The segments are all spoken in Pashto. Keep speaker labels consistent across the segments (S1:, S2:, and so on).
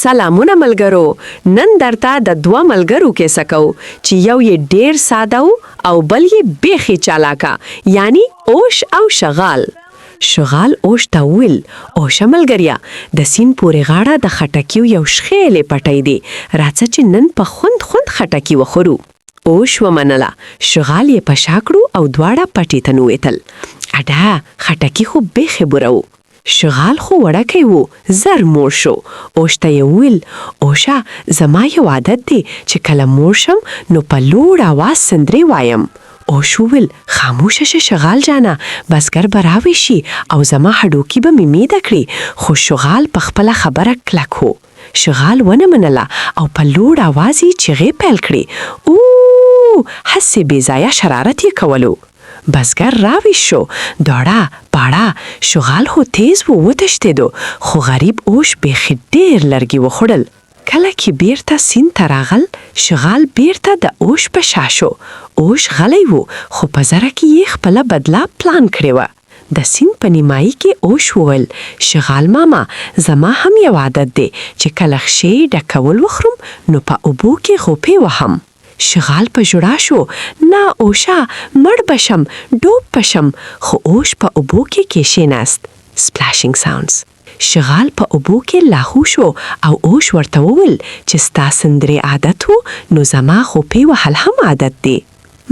S1: سلامونه ملګرو. نن درته د دوه ملګرو کیسه کوو چې یو یې ډیر ساده او بل یې بیخي چالاکه، یعنی اوش او شغال. شغال اوش ته وویل: اوشه ملګریا، د سیند پورې غاړه د خټکیو یو شخیلې پټی دی، راځه چې نن په خوند خټکي وخورو. اوش ومنله. شغال یې په شا کړو او دواړه پټي ته نووتل. اډه، خټکي خو بیخي بوره و. شغال خو وړکی و، زر موړ شو. اوش ته یې وویل: اوشه، زما یو عادت دی چې کله موړ شم نو په لوړ اواز سندرې وایم. اوش وویل: خاموشه شه شغال جانه، بزګر به راوشي او زما هډوکي به مې میده کړي. خو شغال په خپله خبره کلک و. شغال ونه منله او په لوړ اواز یې چیغې پیل کړې. او هسې بې ځایه شرارت یې کولو. بزګر راویښ شو. داړه باړه شغال خو تیز وتښتېدو، خو غریب اوش بیخي ډېر لرګي وخوړل. کله چې بیرته سیند ته راغل، شغال بیرته د اوش په شا شو. اوش غلی و، خو په زره کې یې خپله بدله پلان کړې وه. د سیند په نیمایي کې اوش وویل: شغال ماما، زما هم یو عادت دی چې کله خشې ډکول وخورم نو په اوبو کې غوپې وهم. شغال په ژړا شو: نه اوشه، مړ بشم، ډوب بشم. خو اوش په اوبو کې کښېناست. سپلاشینګ ساوندز. شغال په اوبو کې لاهو شو او اوش ورته وویل چې ستا سندرې عادت و، نو زما غوپې وهل هم عادت دی.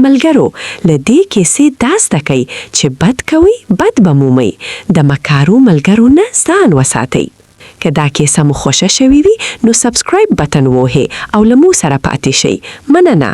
S1: ملګرو، له دې کیسې دا زده کوئ چې بد کوئ بد به مومئ. د مکارو ملګرو نه ځان وساتئ. که دا کیسه مو خوښه شوې وي نو سبسکرایب بټن ووهئ او له مو سره پاتې شئ. مننه.